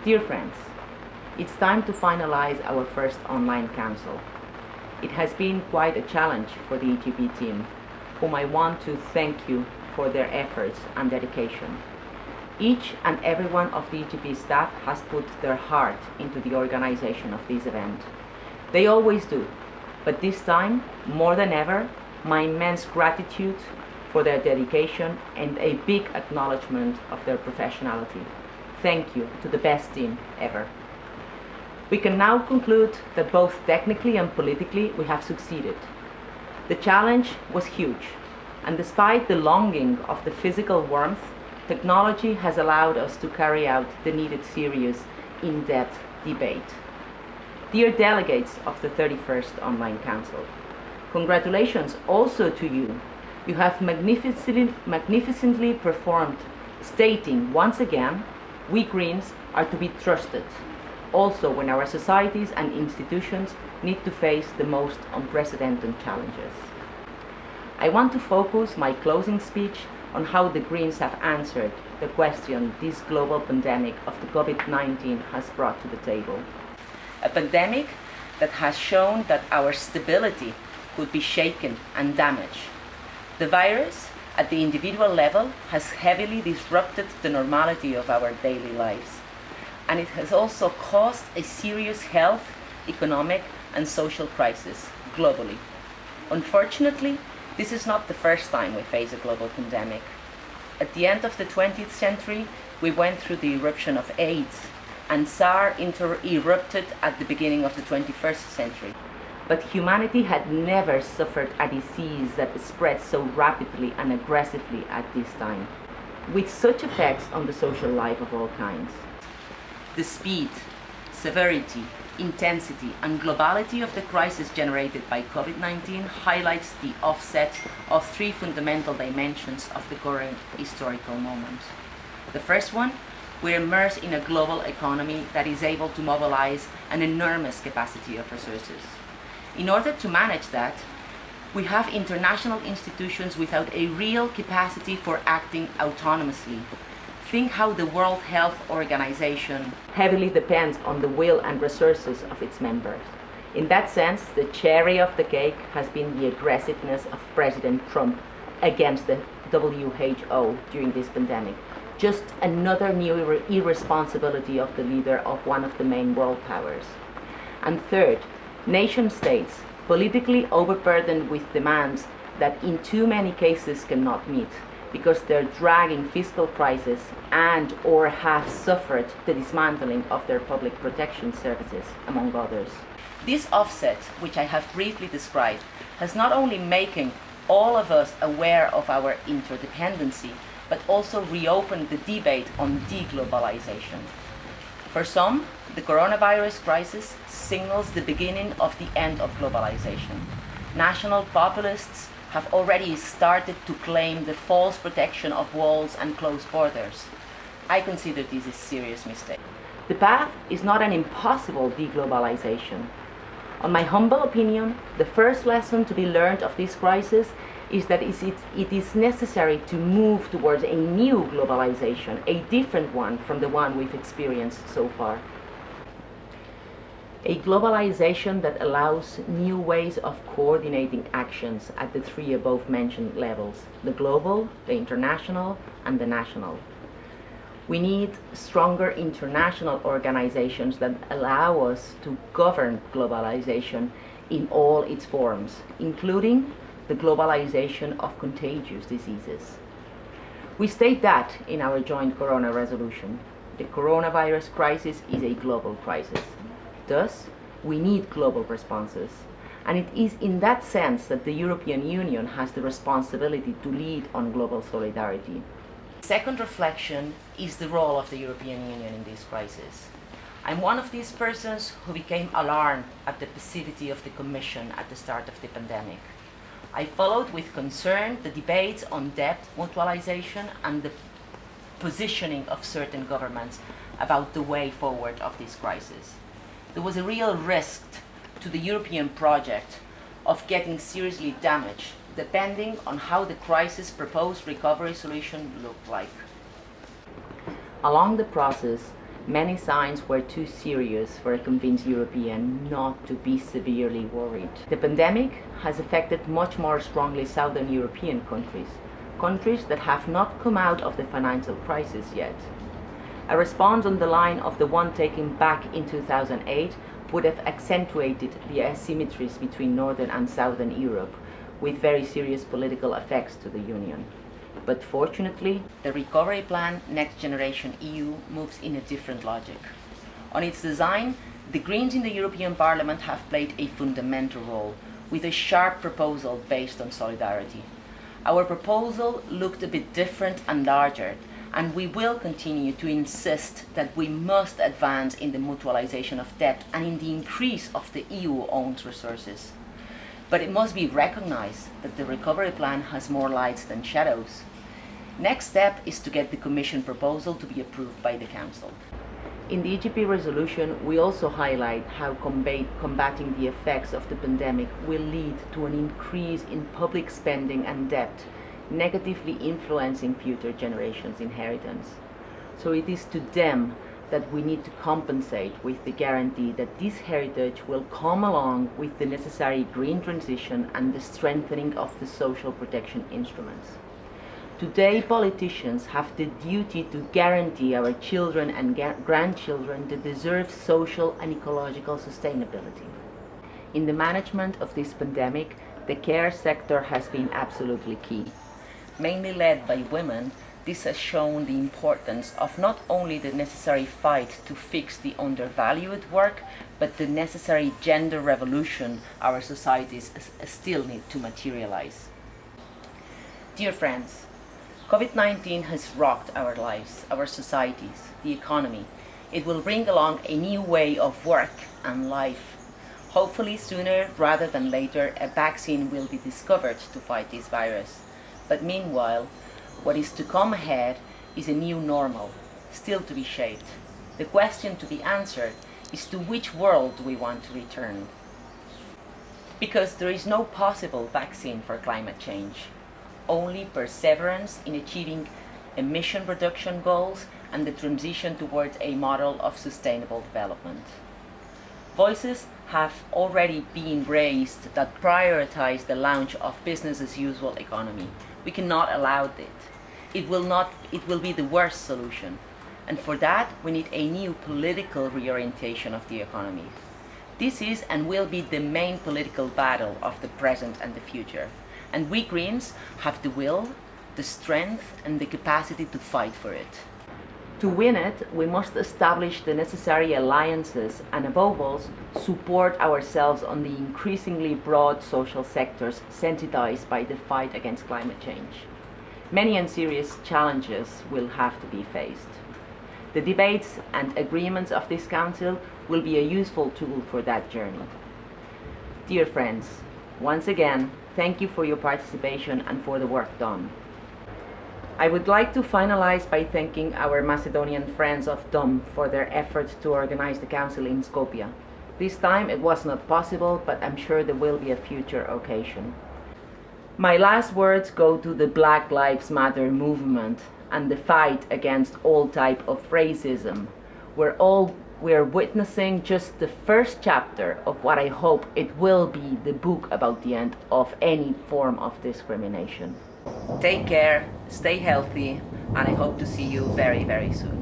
Dear friends, it's time to finalize our first online council. It has been quite a challenge for the EGP team, whom I want to thank you for their efforts and dedication. Each and every one of the EGP staff has put their heart into the organization of this event. They always do, but this time, more than ever, my immense gratitude for their dedication and a big acknowledgement of their professionality. Thank you to the best team ever. We can now conclude that both technically and politically we have succeeded. The challenge was huge, and despite the longing of the physical warmth, technology has allowed us to carry out the needed serious, in-depth debate. Dear delegates of the 31st Online Council, congratulations also to you. You have magnificently performed, stating once again, we Greens are to be trusted, also when our societies and institutions need to face the most unprecedented challenges. I want to focus my closing speech on how the Greens have answered the question this global pandemic of the COVID-19 has brought to the table. A pandemic that has shown that our stability could be shaken and damaged. The virus, at the individual level, has heavily disrupted the normality of our daily lives. And it has also caused a serious health, economic, and social crisis globally. Unfortunately, this is not the first time we face a global pandemic. At the end of the 20th century, we went through the eruption of AIDS, and SARS erupted at the beginning of the 21st century. But humanity had never suffered a disease that spread so rapidly and aggressively at this time, with such effects on the social life of all kinds. The speed, severity, intensity, and globality of the crisis generated by COVID-19 highlights the offset of three fundamental dimensions of the current historical moment. The first one, we're immersed in a global economy that is able to mobilize an enormous capacity of resources. In order to manage that, we have international institutions without a real capacity for acting autonomously. Think how the World Health Organization heavily depends on the will and resources of its members. In that sense, the cherry of the cake has been the aggressiveness of President Trump against the WHO during this pandemic. Just another new irresponsibility of the leader of one of the main world powers. And third, nation states politically overburdened with demands that in too many cases cannot meet, because they're dragging fiscal crisis and or have suffered the dismantling of their public protection services, among others. This offset, which I have briefly described, has not only making all of us aware of our interdependency, but also reopened the debate on deglobalization. For some, the coronavirus crisis signals the beginning of the end of globalization. National populists have already started to claim the false protection of walls and closed borders. I consider this a serious mistake. The path is not an impossible deglobalization. On my humble opinion, the first lesson to be learned of this crisis is that it is necessary to move towards a new globalization, a different one from the one we've experienced so far. A globalization that allows new ways of coordinating actions at the three above mentioned levels: the global, the international, and the national. We need stronger international organizations that allow us to govern globalization in all its forms, including the globalization of contagious diseases. We state that in our joint Corona resolution. The coronavirus crisis is a global crisis. Thus, we need global responses. And it is in that sense that the European Union has the responsibility to lead on global solidarity. Second reflection is the role of the European Union in this crisis. I'm one of these persons who became alarmed at the passivity of the Commission at the start of the pandemic. I followed with concern the debates on debt mutualization and the positioning of certain governments about the way forward of this crisis. There was a real risk to the European project of getting seriously damaged, depending on how the crisis proposed recovery solution looked like. Along the process, Many signs were too serious for a convinced European not to be severely worried. The pandemic has affected much more strongly Southern European countries that have not come out of the financial crisis yet. A response on the line of the one taken back in 2008 would have accentuated the asymmetries between Northern and Southern Europe, with very serious political effects to the Union. But fortunately, the recovery plan Next Generation EU moves in a different logic. On its design, the Greens in the European Parliament have played a fundamental role, with a sharp proposal based on solidarity. Our proposal looked a bit different and larger, and we will continue to insist that we must advance in the mutualization of debt and in the increase of the EU-owned resources. But it must be recognized that the recovery plan has more lights than shadows. Next step is to get the Commission proposal to be approved by the Council. In the EGP resolution, we also highlight how combating the effects of the pandemic will lead to an increase in public spending and debt, negatively influencing future generations' inheritance. So it is to them that we need to compensate with the guarantee that this heritage will come along with the necessary green transition and the strengthening of the social protection instruments. Today, politicians have the duty to guarantee our children and grandchildren the deserved social and ecological sustainability. In the management of this pandemic, the care sector has been absolutely key. Mainly led by women, this has shown the importance of not only the necessary fight to fix the undervalued work, but the necessary gender revolution our societies still need to materialize. Dear friends, COVID-19 has rocked our lives, our societies, the economy. It will bring along a new way of work and life. Hopefully sooner rather than later, a vaccine will be discovered to fight this virus. But meanwhile, what is to come ahead is a new normal, still to be shaped. The question to be answered is to which world do we want to return? Because there is no possible vaccine for climate change. Only perseverance in achieving emission reduction goals and the transition towards a model of sustainable development. Voices have already been raised that prioritize the launch of business as usual economy. We cannot allow it. It will be the worst solution. And for that, we need a new political reorientation of the economy. This is and will be the main political battle of the present and the future. And we Greens have the will, the strength, and the capacity to fight for it. To win it, we must establish the necessary alliances and, above all, support ourselves on the increasingly broad social sectors sensitized by the fight against climate change. Many and serious challenges will have to be faced. The debates and agreements of this Council will be a useful tool for that journey. Dear friends, once again, thank you for your participation and for the work done. I would like to finalize by thanking our Macedonian friends of DOM for their efforts to organize the Council in Skopje. This time it was not possible, but I'm sure there will be a future occasion. My last words go to the Black Lives Matter movement and the fight against all type of racism. We're witnessing just the first chapter of what I hope it will be the book about the end of any form of discrimination. Take care, stay healthy, and I hope to see you very, very soon.